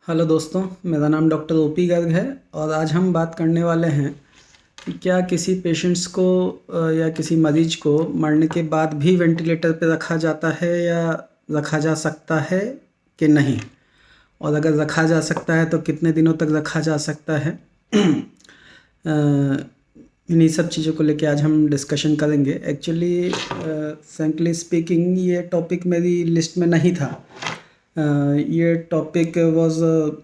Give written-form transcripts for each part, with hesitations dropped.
Hello दोस्तों, मेरा नाम डॉक्टर ओपी गर्ग है और आज हम बात करने वाले हैं कि क्या किसी पेशेंट्स को या किसी मरीज को मरने के बाद भी वेंटिलेटर पे रखा जाता है या रखा जा सकता है कि नहीं, और अगर रखा जा सकता है तो कितने दिनों तक रखा जा सकता है। इन्हीं सब चीज़ों को लेके आज हम डिस्कशन करेंगे। एक्चुअली फ्रैंकली स्पीकिंग ये टॉपिक मेरी लिस्ट में नहीं था। ये topic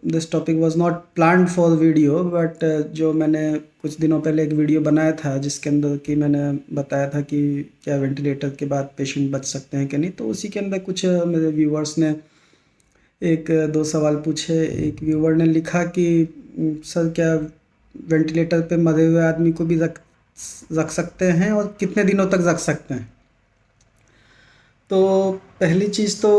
this topic was not planned for video, but जो मैंने कुछ दिनों पहले एक वीडियो बनाया था जिसके अंदर कि मैंने बताया था कि क्या वेंटिलेटर के बाद पेशेंट बच सकते हैं कि नहीं, तो उसी के अंदर कुछ मेरे व्यूवर्स ने एक दो सवाल पूछे। एक व्यूवर ने लिखा कि सर क्या वेंटिलेटर पे मरे हुए आदमी को भी रख सकते हैं और कितने दिनों तक रख सकते हैं। तो पहली चीज़ तो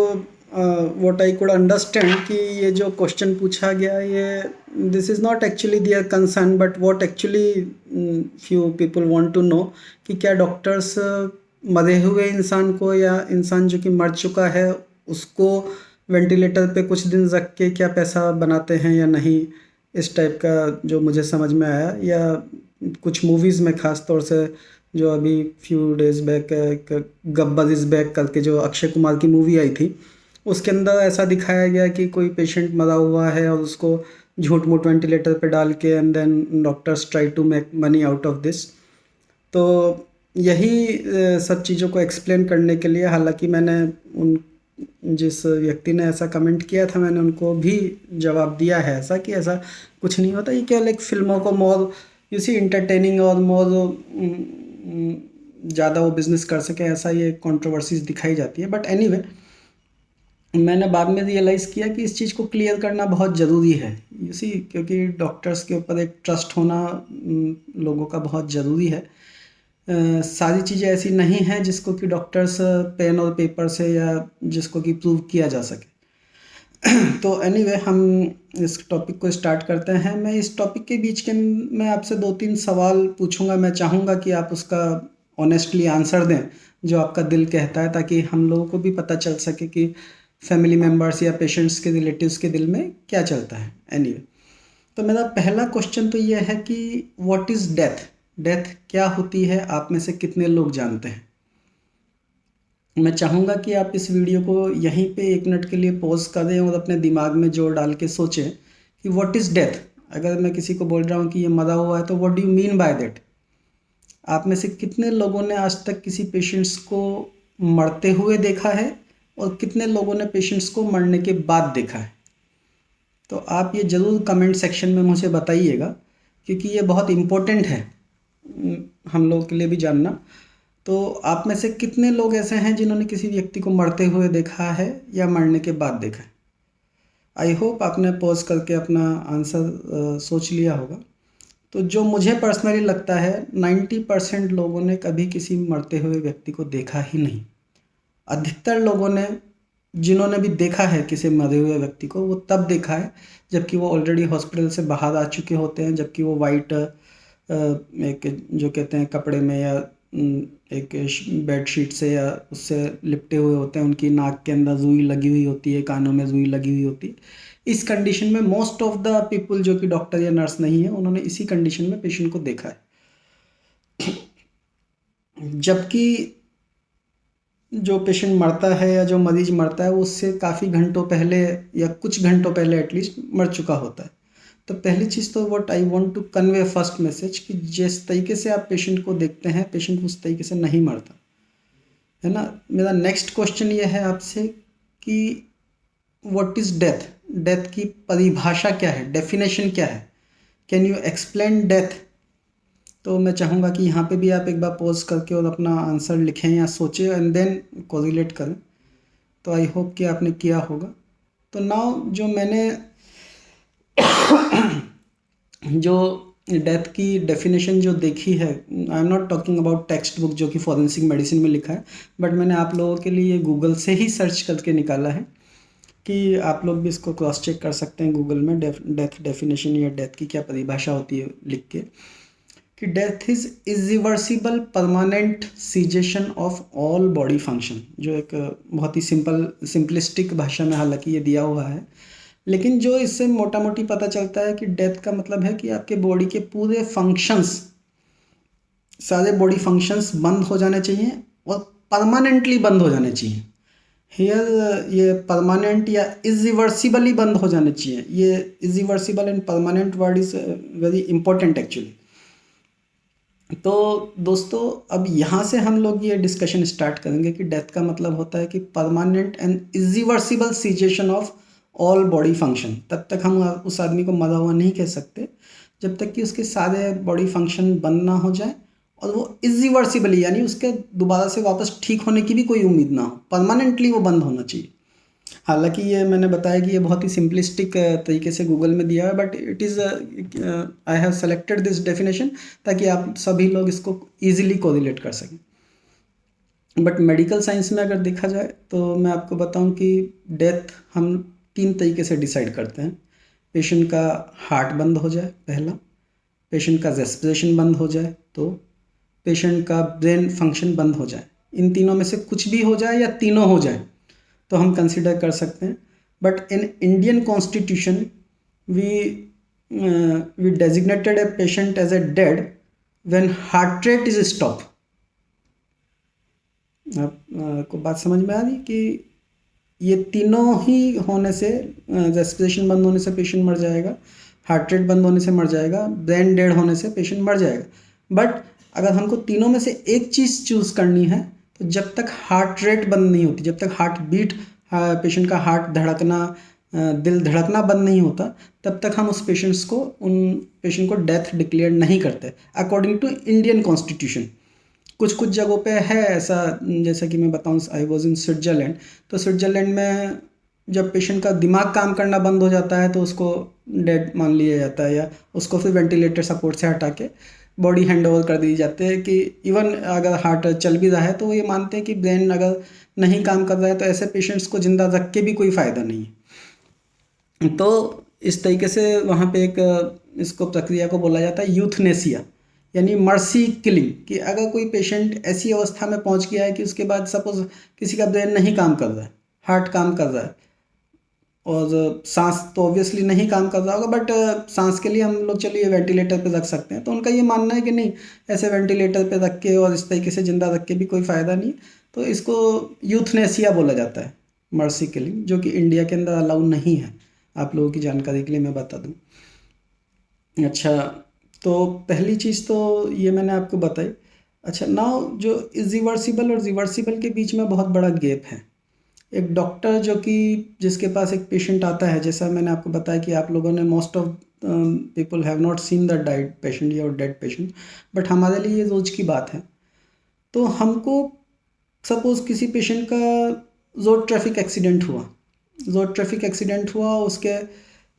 व्हाट आई कुड अंडरस्टैंड कि ये जो क्वेश्चन पूछा गया, ये this is not actually their concern, but what actually few people want to know कि क्या डॉक्टर्स मरे हुए इंसान को या इंसान जो कि मर चुका है उसको वेंटिलेटर पे कुछ दिन रख के क्या पैसा बनाते हैं या नहीं। इस टाइप का जो मुझे समझ में आया, या कुछ मूवीज़ में ख़ास तौर से जो अभी few days back Gabbar is back करके जो अक्षय कुमार की मूवी आई थी, उसके अंदर ऐसा दिखाया गया कि कोई पेशेंट मरा हुआ है और उसको झूठ मूठ वेंटिलेटर पे डाल के and then doctors try to make money out of this. तो यही सब चीज़ों को एक्सप्लेन करने के लिए, हालांकि मैंने उन जिस व्यक्ति ने ऐसा कमेंट किया था मैंने उनको भी जवाब दिया है ऐसा कि ऐसा कुछ नहीं होता। ये केवल एक फिल्मों को मोर यू सी इंटरटेनिंग और मोर ज़्यादा वो बिज़नेस कर सके, ऐसा ये कंट्रोवर्सीज दिखाई जाती है। बट एनीवे, मैंने बाद में रियलाइज़ किया कि इस चीज़ को क्लियर करना बहुत ज़रूरी है, यू सी, क्योंकि डॉक्टर्स के ऊपर एक ट्रस्ट होना लोगों का बहुत ज़रूरी है। सारी चीज़ें ऐसी नहीं हैं जिसको कि डॉक्टर्स पेन और पेपर से या जिसको कि प्रूव किया जा सके। तो एनीवे, हम इस टॉपिक को स्टार्ट करते हैं। मैं इस टॉपिक के बीच के मैं आपसे 2-3 सवाल पूछूंगा। मैं चाहूँगा कि आप उसका ऑनेस्टली आंसर दें जो आपका दिल कहता है, ताकि हम लोगों को भी पता चल सके कि फैमिली मेम्बर्स या पेशेंट्स के रिलेटिव्स के दिल में क्या चलता है। एनीवे, तो मेरा पहला क्वेश्चन तो ये है कि व्हाट इज़ डेथ? डेथ क्या होती है? आप में से कितने लोग जानते हैं? मैं चाहूँगा कि आप इस वीडियो को यहीं पे 1 मिनट के लिए पॉज करें और अपने दिमाग में जोर डाल के सोचें कि व्हाट इज़ डेथ। अगर मैं किसी को बोल रहा हूँ कि ये मरा हुआ है तो what do you mean by that? आप में से कितने लोगों ने आज तक किसी पेशेंट्स को मरते हुए देखा है और कितने लोगों ने पेशेंट्स को मरने के बाद देखा है? तो आप ये ज़रूर कमेंट सेक्शन में मुझे बताइएगा, क्योंकि ये बहुत इम्पोर्टेंट है हम लोगों के लिए भी जानना। तो आप में से कितने लोग ऐसे हैं जिन्होंने किसी व्यक्ति को मरते हुए देखा है या मरने के बाद देखा है? आई होप आपने पॉज करके अपना आंसर सोच लिया होगा। तो जो मुझे पर्सनली लगता है 90% लोगों ने कभी किसी मरते हुए व्यक्ति को देखा ही नहीं। अधिकतर लोगों ने, जिन्होंने भी देखा है किसी मरे हुए व्यक्ति को, वो तब देखा है जबकि वो ऑलरेडी हॉस्पिटल से बाहर आ चुके होते हैं, जबकि वो वाइट एक जो कहते हैं कपड़े में या एक बेड शीट से या उससे लिपटे हुए होते हैं। उनकी नाक के अंदर रुई लगी हुई होती है, कानों में रुई लगी हुई होती है। इस कंडीशन में मोस्ट ऑफ द पीपल जो कि डॉक्टर या नर्स नहीं है, उन्होंने इसी कंडीशन में पेशेंट को देखा है। जबकि जो पेशेंट मरता है या जो मरीज मरता है वो उससे काफ़ी घंटों पहले या कुछ घंटों पहले एटलीस्ट मर चुका होता है। तो पहली चीज़ तो what I want to convey first message कि जिस तरीके से आप पेशेंट को देखते हैं, पेशेंट उस तरीके से नहीं मरता है ना। मेरा नेक्स्ट क्वेश्चन ये है आपसे कि व्हाट इज़ डेथ? डेथ की परिभाषा क्या है? डेफिनेशन क्या है? Can you explain death? तो मैं चाहूँगा कि यहाँ पे भी आप एक बार पॉज करके और अपना आंसर लिखें या सोचें एंड देन कोरिलेट करें। तो आई होप कि आपने किया होगा। तो नाउ जो मैंने जो डेथ की डेफिनेशन जो देखी है, I am not talking about text book जो कि फॉरेंसिक मेडिसिन में लिखा है, बट मैंने आप लोगों के लिए गूगल से ही सर्च करके निकाला है कि आप लोग भी इसको क्रॉस चेक कर सकते हैं गूगल में डेथ डेफिनेशन या डेथ की क्या परिभाषा होती है लिख के, कि death is irreversible permanent cessation of all body function. जो एक बहुत ही सिंपलिस्टिक भाषा में हालांकि ये दिया हुआ है, लेकिन जो इससे मोटा मोटी पता चलता है कि डेथ का मतलब है कि आपके बॉडी के पूरे फंक्शंस, सारे बॉडी फंक्शंस बंद हो जाने चाहिए और परमानेंटली बंद हो जाने चाहिए। हियर ये परमानेंट या इरिवर्सिबली बंद हो जाने चाहिए। ये irreversible and permanent word is very important actually. तो दोस्तों अब यहाँ से हम लोग ये डिस्कशन स्टार्ट करेंगे कि डेथ का मतलब होता है कि permanent and irreversible cessation of all body function. तब तक हम उस आदमी को मरा हुआ नहीं कह सकते जब तक कि उसके सारे बॉडी फंक्शन बंद ना हो जाए और वो इरिवर्सिबली यानी उसके दोबारा से वापस ठीक होने की भी कोई उम्मीद ना हो, परमानेंटली वो बंद होना चाहिए। हालांकि ये मैंने बताया कि ये बहुत ही सिंपलिस्टिक तरीके से गूगल में दिया है, but it is I have selected this definition ताकि आप सभी लोग इसको ईजिली कोरिलेट कर सकें। बट मेडिकल साइंस में अगर देखा जाए तो मैं आपको बताऊं कि डेथ हम 3 तरीके से डिसाइड करते हैं। पेशेंट का हार्ट बंद हो जाए पहला, पेशेंट का रेस्पिरेशन बंद हो जाए तो, पेशेंट का ब्रेन फंक्शन बंद हो जाए। इन तीनों में से कुछ भी हो जाए या तीनों हो जाए तो हम कंसिडर कर सकते हैं। But in Indian constitution we designated a patient as a dead when heart rate is stop. आपको बात समझ में आ रही कि ये तीनों ही होने से, रेस्पिरेशन बंद होने से पेशेंट मर जाएगा, हार्ट रेट बंद होने से मर जाएगा, ब्रेन डेड होने से पेशेंट मर जाएगा। बट अगर हमको तीनों में से एक चीज़ चूज़ करनी है तो जब तक हार्ट रेट बंद नहीं होती, जब तक हार्ट बीट, पेशेंट का हार्ट धड़कना, दिल धड़कना बंद नहीं होता, तब तक हम उस पेशेंट को डेथ डिक्लेयर नहीं करते अकॉर्डिंग टू इंडियन कॉन्स्टिट्यूशन। कुछ कुछ जगहों पे है ऐसा, जैसा कि मैं बताऊँ, आई वॉज इन स्विट्ज़रलैंड। तो स्विट्ज़रलैंड में जब पेशेंट का दिमाग काम करना बंद हो जाता है तो उसको डेड मान लिया जाता है, या उसको फिर वेंटिलेटर सपोर्ट से हटा के बॉडी हैंड ओवर कर दी जाती है। कि इवन अगर हार्ट चल भी रहा है तो वो ये मानते हैं कि ब्रेन अगर नहीं काम कर रहा है तो ऐसे पेशेंट्स को ज़िंदा रख के भी कोई फ़ायदा नहीं है। तो इस तरीके से वहाँ पे एक इसको प्रक्रिया को बोला जाता है यूथनेसिया, यानी मर्सी किलिंग। कि अगर कोई पेशेंट ऐसी अवस्था में पहुँच गया है कि उसके बाद सपोज किसी का ब्रेन नहीं काम कर रहा है, हार्ट काम कर रहा है और सांस तो ऑब्वियसली नहीं काम कर रहा होगा, बट सांस के लिए हम लोग चलिए वेंटिलेटर पे रख सकते हैं। तो उनका ये मानना है कि नहीं, ऐसे वेंटिलेटर पे रख के और इस तरीके से ज़िंदा रख के भी कोई फ़ायदा नहीं। तो इसको यूथनेसिया बोला जाता है, मर्सी किलिंग, जो कि इंडिया के अंदर अलाउ नहीं है। आप लोगों की जानकारी के लिए मैं बता दूँ। अच्छा, तो पहली चीज़ तो ये मैंने आपको बताई। अच्छा, नाउ जो इरिवर्सिबल और रिवर्सिबल के बीच में बहुत बड़ा गैप है। एक डॉक्टर जो कि जिसके पास एक पेशेंट आता है, जैसा मैंने आपको बताया कि आप लोगों ने most of people have not seen the died patient या डेड पेशेंट, बट हमारे लिए ये रोज़ की बात है। तो हमको सपोज़ किसी पेशेंट का रोड ट्रैफिक एक्सीडेंट हुआ, उसके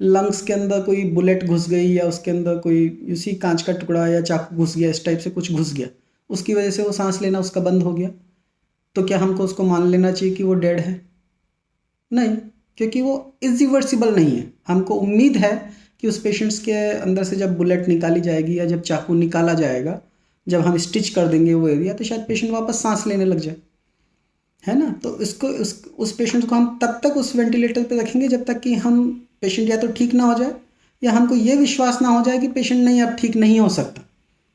लंग्स के अंदर कोई बुलेट घुस गई, या उसके अंदर कोई उसी कांच का टुकड़ा या चाकू घुस गया, इस टाइप से कुछ घुस गया, उसकी वजह से वो सांस लेना उसका बंद हो गया। तो क्या हमको उसको मान लेना चाहिए कि वो डेड है? नहीं, क्योंकि वो इरिवर्सिबल नहीं है। हमको उम्मीद है कि उस पेशेंट्स के अंदर से जब बुलेट निकाली जाएगी या जब चाकू निकाला जाएगा, जब हम स्टिच कर देंगे वो एरिया, तो शायद पेशेंट वापस सांस लेने लग जाए, है ना। तो उस पेशेंट को हम तब तक उस वेंटिलेटर पे रखेंगे जब तक कि हम पेशेंट या तो ठीक ना हो जाए या हमको ये विश्वास ना हो जाए कि पेशेंट नहीं अब ठीक नहीं हो सकता।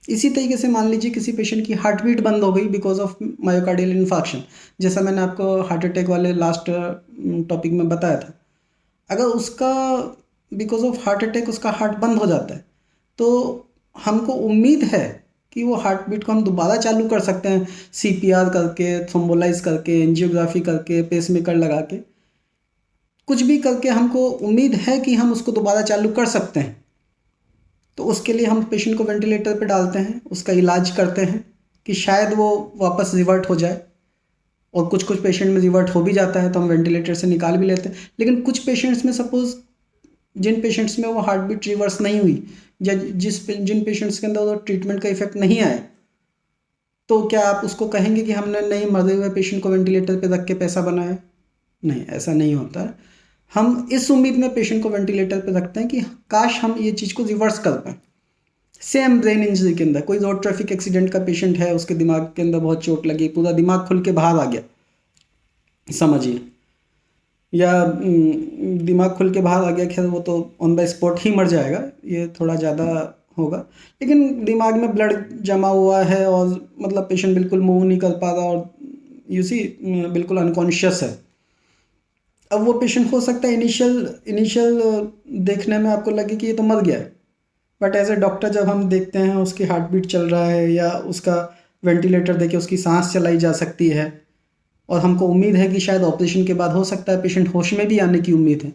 इसी तरीके से मान लीजिए किसी पेशेंट की हार्ट बीट बंद हो गई बिकॉज ऑफ मायोकार्डियल इन्फार्क्शन, जैसा मैंने आपको हार्ट अटैक वाले लास्ट टॉपिक में बताया था। अगर उसका बिकॉज ऑफ हार्ट अटैक उसका हार्ट बंद हो जाता है तो हमको उम्मीद है कि वो हार्ट बीट को हम दोबारा चालू कर सकते हैं, सीपीआर करके, थ्रोम्बोलाइज करके, एंजियोग्राफी करके, पेसमेकर लगा के, कुछ भी करके हमको उम्मीद है कि हम उसको दोबारा चालू कर सकते हैं। तो उसके लिए हम पेशेंट को वेंटिलेटर पे डालते हैं, उसका इलाज करते हैं कि शायद वो वापस रिवर्ट हो जाए, और कुछ कुछ पेशेंट में रिवर्ट हो भी जाता है तो हम वेंटिलेटर से निकाल भी लेते हैं। लेकिन कुछ पेशेंट्स में सपोज जिन पेशेंट्स में वो हार्ट बीट रिवर्स नहीं हुई, या जिन पेशेंट्स के अंदर वो ट्रीटमेंट का इफेक्ट नहीं आया, तो क्या आप उसको कहेंगे कि हमने नहीं मरे हुए पेशेंट को वेंटिलेटर पे रख के पैसा बनाया? नहीं, ऐसा नहीं होता है। हम इस उम्मीद में पेशेंट को वेंटिलेटर पे रखते हैं कि काश हम ये चीज़ को रिवर्स कर पाएँ। सेम ब्रेन इंजरी के अंदर कोई रोड ट्रैफिक एक्सीडेंट का पेशेंट है, उसके दिमाग के अंदर बहुत चोट लगी, पूरा दिमाग खुल के बाहर आ गया, समझिए, या दिमाग खुल के बाहर आ गया, खैर वो तो ऑन द स्पॉट ही मर जाएगा, ये थोड़ा ज़्यादा होगा। लेकिन दिमाग में ब्लड जमा हुआ है और मतलब पेशेंट बिल्कुल मूव नहीं कर पा रहा और यू सी बिल्कुल अनकॉन्शियस है। अब वो पेशेंट हो सकता है इनिशियल इनिशियल देखने में आपको लगे कि ये तो मर गया है, बट एज ए डॉक्टर जब हम देखते हैं उसकी हार्ट बीट चल रहा है या उसका वेंटिलेटर देके उसकी सांस चलाई जा सकती है और हमको उम्मीद है कि शायद ऑपरेशन के बाद हो सकता है पेशेंट होश में भी आने की उम्मीद है,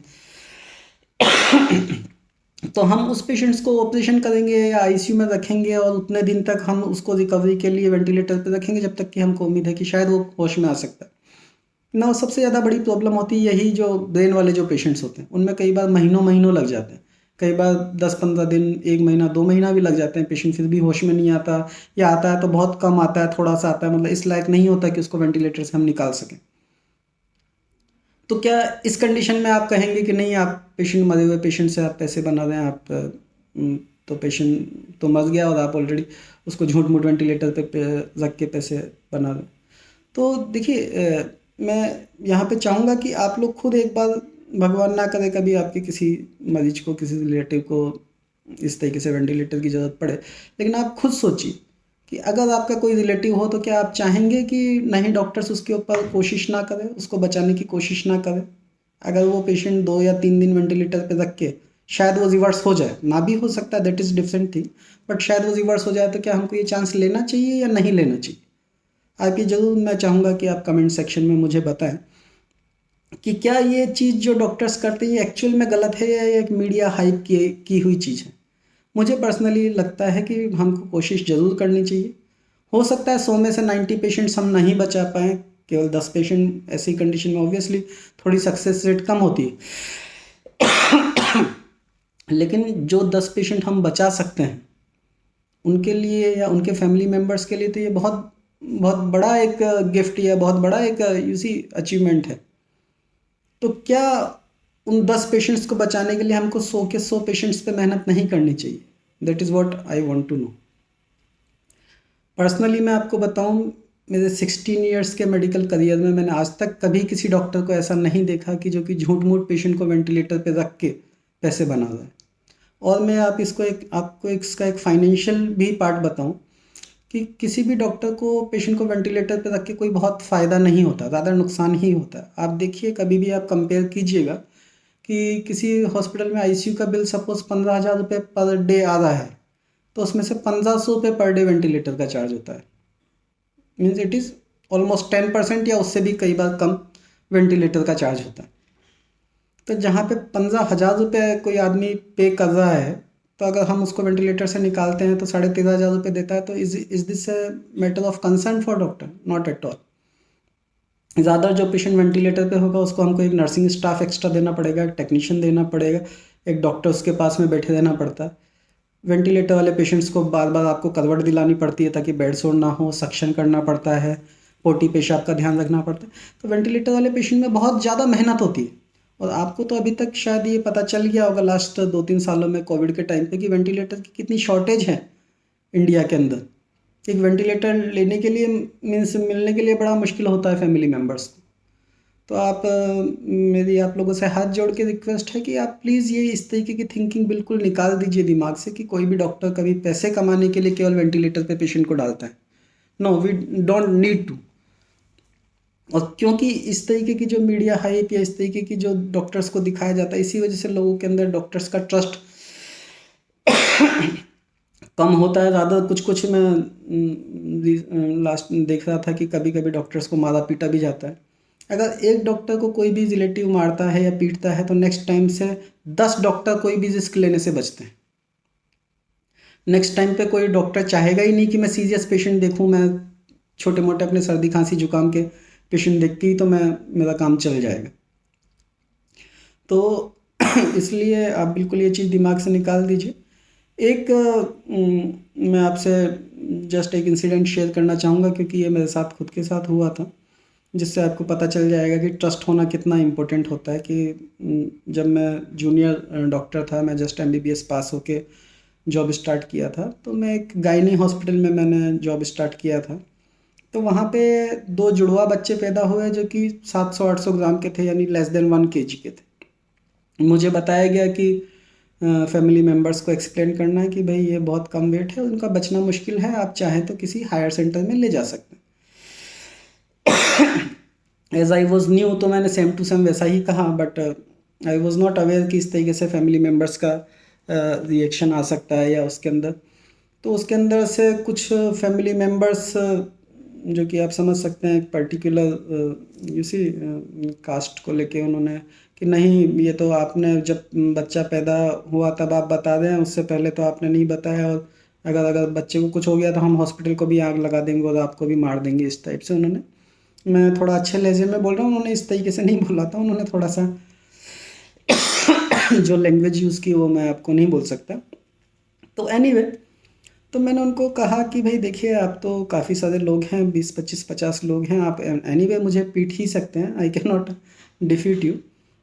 तो हम उस पेशेंट्स को ऑपरेशन करेंगे या आईसीयू में रखेंगे और उतने दिन तक हम उसको रिकवरी के लिए वेंटिलेटर पे रखेंगे जब तक कि हमको उम्मीद है कि शायद वो होश में आ सकता है ना। सबसे ज़्यादा बड़ी प्रॉब्लम होती है यही जो ब्रेन वाले जो पेशेंट्स होते हैं, उनमें कई बार महीनों महीनों लग जाते हैं, कई बार 10-15 दिन, 1 महीना, 2 महीना भी लग जाते हैं, पेशेंट फिर भी होश में नहीं आता, या आता है तो बहुत कम आता है, थोड़ा सा आता है, मतलब इस लायक नहीं होता कि उसको वेंटिलेटर से हम निकाल सकें। तो क्या इस कंडीशन में आप कहेंगे कि नहीं, आप पेशेंट, मरे हुए पेशेंट से आप पैसे बना रहे हैं, आप तो पेशेंट तो मर गया और आप ऑलरेडी उसको झूठ मूठ वेंटिलेटर पे रख के पैसे बना रहे हैं। तो देखिए, मैं यहाँ पे चाहूँगा कि आप लोग खुद एक बार, भगवान ना करे कभी आपके किसी मरीज को, किसी रिलेटिव को इस तरीके से वेंटिलेटर की ज़रूरत पड़े, लेकिन आप खुद सोचिए कि अगर आपका कोई रिलेटिव हो तो क्या आप चाहेंगे कि नहीं डॉक्टर्स उसके ऊपर कोशिश ना करें, उसको बचाने की कोशिश ना करें? अगर वो पेशेंट 2 या 3 दिन वेंटिलेटर पे रख के शायद वो रिवर्स हो जाए, ना भी हो सकता है, that is different thing, but शायद वो रिवर्स हो जाए, तो क्या हमको ये चांस लेना चाहिए या नहीं लेना चाहिए? आप ये ज़रूर, मैं चाहूँगा कि आप कमेंट सेक्शन में मुझे बताएं कि क्या ये चीज़ जो डॉक्टर्स करते हैं ये एक्चुअल में गलत है या ये एक मीडिया हाइप की हुई चीज़ है। मुझे पर्सनली लगता है कि हमको कोशिश ज़रूर करनी चाहिए। हो सकता है 100 में से 90 पेशेंट्स हम नहीं बचा पाएँ, केवल 10 पेशेंट ऐसी कंडीशन में ऑब्वियसली थोड़ी सक्सेस रेट कम होती है, लेकिन जो 10 पेशेंट हम बचा सकते हैं उनके लिए या उनके फैमिली मेम्बर्स के लिए तो ये बहुत बहुत बड़ा एक गिफ्ट या बहुत बड़ा एक यू सी अचीवमेंट है। तो क्या उन 10 पेशेंट्स को बचाने के लिए हमको 100 के 100 पेशेंट्स पे मेहनत नहीं करनी चाहिए? That is what I want to know. Personally मैं आपको बताऊं, मेरे 16 इयर्स के मेडिकल करियर में मैंने आज तक कभी किसी डॉक्टर को ऐसा नहीं देखा कि जो कि झूठ मूठ पेशेंट को वेंटिलेटर पे रख के पैसे बना रहा है। और मैं आपको इसका एक फाइनेंशियल भी पार्ट बताऊं कि किसी भी डॉक्टर को पेशेंट को वेंटिलेटर पे रख के कोई बहुत फ़ायदा नहीं होता, ज़्यादा नुकसान ही होता है। आप देखिए, कभी भी आप कंपेयर कीजिएगा कि किसी हॉस्पिटल में आईसीयू का बिल सपोज़ 15,000 रुपये पर डे आ रहा है, तो उसमें से 1500 रुपये पर डे वेंटिलेटर का चार्ज होता है। मीन्स इट इज़ ऑलमोस्ट 10% या उससे भी कई बार कम वेंटिलेटर का चार्ज होता है। तो जहाँ पे 15,000 रुपये कोई आदमी पे कर रहा है, तो अगर हम उसको वेंटिलेटर से निकालते हैं तो 13,500 रुपये देता है, तो is this a matter of concern for doctor? Not at all. ज़्यादा जो पेशेंट वेंटिलेटर पे होगा उसको हमको एक नर्सिंग स्टाफ एक्स्ट्रा देना पड़ेगा, एक टेक्नीशियन देना पड़ेगा, एक डॉक्टर उसके पास में बैठे रहना पड़ता है। वेंटिलेटर वाले पेशेंट्स को बार बार आपको करवट दिलानी पड़ती है ताकि बेड सोर ना हो, सक्शन करना पड़ता है, पोटी पेशाब का ध्यान रखना पड़ता है। तो वेंटिलेटर वाले पेशेंट में बहुत ज़्यादा मेहनत होती है। और आपको तो अभी तक शायद ये पता चल गया होगा लास्ट 2-3 सालों में, कोविड के टाइम पे, कि वेंटिलेटर की कितनी शॉर्टेज है इंडिया के अंदर। एक वेंटिलेटर लेने के लिए, मीन्स मिलने के लिए बड़ा मुश्किल होता है फैमिली मेम्बर्स को। तो मेरी आप लोगों से हाथ जोड़ के रिक्वेस्ट है कि आप प्लीज़ ये इस तरीके की थिंकिंग बिल्कुल निकाल दीजिए दिमाग से कि कोई भी डॉक्टर कभी पैसे कमाने के लिए केवल वेंटिलेटर पे पेशेंट को डालता है। No, we don't need to. और क्योंकि इस तरीके की जो मीडिया हाइप या इस तरीके की जो डॉक्टर्स को दिखाया जाता है, इसी वजह से लोगों के अंदर डॉक्टर्स का ट्रस्ट कम होता है। ज़्यादा कुछ मैं लास्ट देख रहा था कि कभी कभी डॉक्टर्स को मारा पीटा भी जाता है। अगर एक डॉक्टर को कोई भी रिलेटिव मारता है या पीटता है तो नेक्स्ट टाइम से 10 डॉक्टर कोई भी रिस्क लेने से बचते हैं। नेक्स्ट टाइम पे कोई डॉक्टर चाहेगा ही नहीं कि मैं सीरियस पेशेंट देखूं, मैं छोटे मोटे अपने सर्दी खांसी जुकाम के पेशेंट देखती ही तो मेरा काम चल जाएगा। तो इसलिए आप बिल्कुल ये चीज़ दिमाग से निकाल दीजिए। एक मैं आपसे जस्ट एक इंसिडेंट शेयर करना चाहूँगा क्योंकि ये मेरे साथ खुद के साथ हुआ था, जिससे आपको पता चल जाएगा कि ट्रस्ट होना कितना इम्पोर्टेंट होता है। कि जब मैं जूनियर डॉक्टर था, मैं जस्ट एमबीबीएस पास होके जॉब स्टार्ट किया था, तो मैं एक गायनी हॉस्पिटल में मैंने जॉब स्टार्ट किया था। तो वहाँ पे 2 जुड़वा बच्चे पैदा हुए जो कि 700-800 ग्राम के थे, यानी लेस देन 1 केजी के थे। मुझे बताया गया कि फैमिली मेम्बर्स को एक्सप्लेन करना है कि भाई ये बहुत कम वेट है, उनका बचना मुश्किल है, आप चाहें तो किसी हायर सेंटर में ले जा सकते हैं। एज आई वॉज न्यू, तो मैंने सेम टू सेम वैसा ही कहा, but I was not aware कि इस तरीके से फैमिली मेम्बर्स का रिएक्शन आ सकता है या उसके अंदर। तो उसके अंदर से कुछ फैमिली मेम्बर्स जो कि आप समझ सकते हैं एक पर्टिकुलर यूसी कास्ट को लेके उन्होंने कि नहीं, ये तो आपने जब बच्चा पैदा हुआ तब आप बता दें, उससे पहले तो आपने नहीं बताया, और अगर बच्चे को कुछ हो गया तो हम हॉस्पिटल को भी आग लगा देंगे और आपको भी मार देंगे, इस टाइप से उन्होंने। मैं थोड़ा अच्छे लहजे में बोल रहा हूँ, उन्होंने इस तरीके से नहीं बोला था, उन्होंने थोड़ा सा जो लैंग्वेज यूज़ की वो मैं आपको नहीं बोल सकता। तो एनीवे, तो मैंने उनको कहा कि भाई देखिए, आप तो काफ़ी सारे लोग हैं, 20-25-50 लोग हैं, आप एनीवे मुझे पीट ही सकते हैं, I can not defeat you,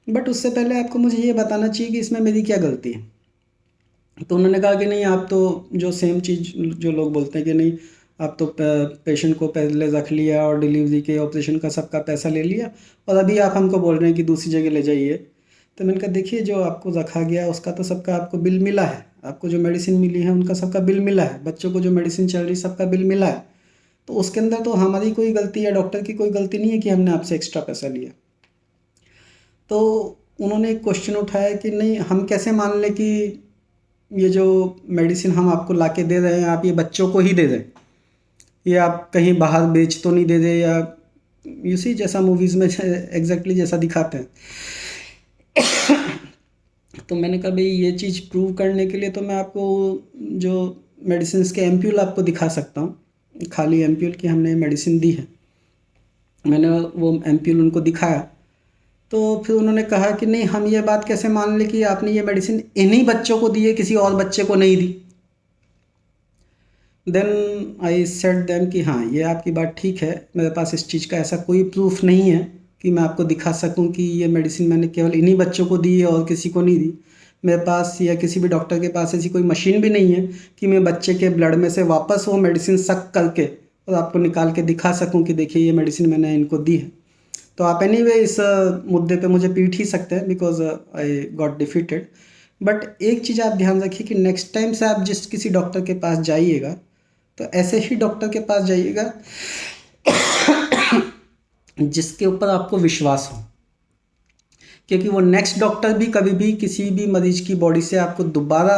but उससे पहले आपको मुझे ये बताना चाहिए कि इसमें मेरी क्या गलती है। तो उन्होंने कहा कि नहीं, आप तो जो सेम चीज़ जो लोग बोलते हैं कि नहीं, आप तो पेशेंट को पहले रख लिया और डिलीवरी के ऑपरेशन का सबका पैसा ले लिया, और अभी आप हमको बोल रहे हैं कि दूसरी जगह ले जाइए। तो मैंने कहा देखिए, जो आपको रखा गया उसका तो सबका आपको बिल मिला है, आपको जो मेडिसिन मिली है उनका सबका बिल मिला है, बच्चों को जो मेडिसिन चल रही सबका बिल मिला है। तो उसके अंदर तो हमारी कोई गलती या डॉक्टर की कोई गलती नहीं है कि हमने आपसे एक्स्ट्रा पैसा लिया। तो उन्होंने एक क्वेश्चन उठाया कि नहीं, हम कैसे मान लें कि ये जो मेडिसिन हम आपको ला के दे रहे हैं, आप ये बच्चों को ही दे रहे हैं, ये आप कहीं बाहर बेच तो नहीं दे रहे, या यूसी जैसा मूवीज़ में एग्जैक्टली जैसा दिखाते हैं। तो मैंने कहा भाई, ये चीज़ प्रूव करने के लिए तो मैं आपको जो मेडिसिन के एम्प्यूल आपको दिखा सकता हूँ, खाली एम्प्यूल की हमने मेडिसिन दी है। मैंने वो एम्प्यूल उनको दिखाया, तो फिर उन्होंने कहा कि नहीं, हम ये बात कैसे मान लें कि आपने ये मेडिसिन इन्हीं बच्चों को दी है, किसी और बच्चे को नहीं दी। देन आई सेड देम कि हाँ, ये आपकी बात ठीक है, मेरे पास इस चीज़ का ऐसा कोई प्रूफ नहीं है कि मैं आपको दिखा सकूं कि ये मेडिसिन मैंने केवल इन्हीं बच्चों को दी है और किसी को नहीं दी। मेरे पास या किसी भी डॉक्टर के पास ऐसी कोई मशीन भी नहीं है कि मैं बच्चे के ब्लड में से वापस वो मेडिसिन सक करके और आपको निकाल के दिखा सकूँ कि देखिए ये मेडिसिन मैंने इनको दी है। तो आप एनीवे इस मुद्दे पे मुझे पीट ही सकते हैं, because I got defeated. But एक चीज़ आप ध्यान रखिए कि नेक्स्ट टाइम से आप जिस किसी डॉक्टर के पास जाइएगा, तो ऐसे ही डॉक्टर के पास जाइएगा जिसके ऊपर आपको विश्वास हो, क्योंकि वो नेक्स्ट डॉक्टर भी कभी भी किसी भी मरीज की बॉडी से आपको दोबारा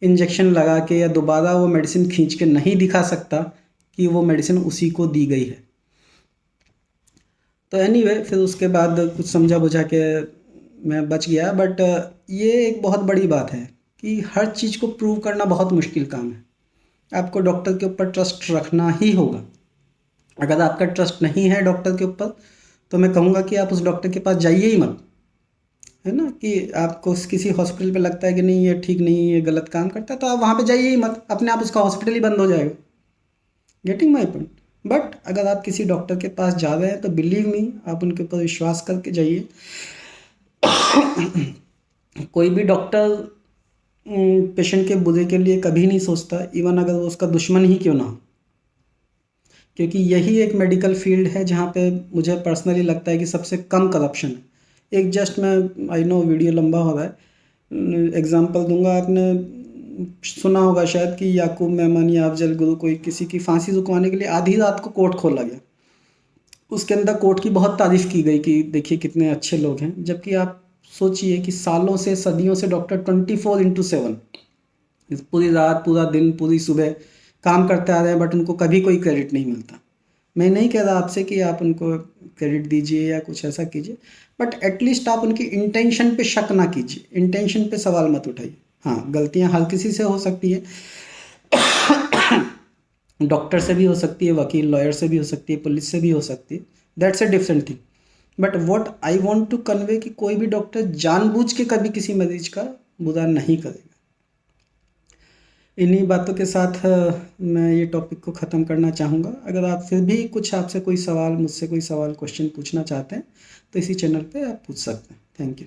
इंजेक्शन लगा के या दोबारा वो मेडिसिन खींच के नहीं दिखा सकता कि वो मेडिसिन उसी को दी गई है। तो एनीवे, फिर उसके बाद कुछ समझा बुझा के मैं बच गया। बट ये एक बहुत बड़ी बात है कि हर चीज़ को प्रूव करना बहुत मुश्किल काम है। आपको डॉक्टर के ऊपर ट्रस्ट रखना ही होगा। अगर आपका ट्रस्ट नहीं है डॉक्टर के ऊपर, तो मैं कहूँगा कि आप उस डॉक्टर के पास जाइए ही मत, है ना। कि आपको किसी हॉस्पिटल पे लगता है कि नहीं, ये ठीक नहीं, ये गलत काम करता है, तो आप वहाँ पे जाइए ही मत, अपने आप उसका हॉस्पिटल ही बंद हो जाएगा। Getting my point. बट अगर आप किसी डॉक्टर के पास जा रहे हैं तो बिलीव मी, आप उनके ऊपर विश्वास करके जाइए। कोई भी डॉक्टर पेशेंट के बुरे के लिए कभी नहीं सोचता, इवन अगर वो उसका दुश्मन ही क्यों ना हो, क्योंकि यही एक मेडिकल फील्ड है जहाँ पे मुझे पर्सनली लगता है कि सबसे कम करप्शन है। एक जस्ट मैं, आई नो वीडियो लंबा हो रहा है, एग्जांपल दूंगा। आपने सुना होगा शायद कि याकूब मेमन या अफजल गुरु, कोई किसी की फांसी रुकवाने के लिए आधी रात को कोर्ट खोला गया। उसके अंदर कोर्ट की बहुत तारीफ़ की गई कि देखिए कितने अच्छे लोग हैं, जबकि आप सोचिए कि सालों से सदियों से डॉक्टर 24/7 पूरी रात पूरा दिन पूरी सुबह काम करते आ रहे हैं, बट उनको कभी कोई क्रेडिट नहीं मिलता। मैं नहीं कह रहा आपसे कि आप उनको क्रेडिट दीजिए या कुछ ऐसा कीजिए, बट एटलीस्ट आप उनकी इंटेंशन पे शक ना कीजिए, इंटेंशन पे सवाल मत उठाइए। हाँ, गलतियाँ हर किसी से हो सकती है, डॉक्टर से भी हो सकती है, वकील लॉयर से भी हो सकती है, पुलिस से भी हो सकती है, that's a different thing. But what I want to convey कि कोई भी डॉक्टर जानबूझ के कभी किसी मरीज का बुरा नहीं करेगा। इन्हीं बातों के साथ मैं ये टॉपिक को ख़त्म करना चाहूँगा। अगर आप फिर भी कुछ, आपसे कोई सवाल, मुझसे कोई सवाल क्वेश्चन पूछना चाहते हैं, तो इसी चैनल पे आप पूछ सकते हैं। Thank you.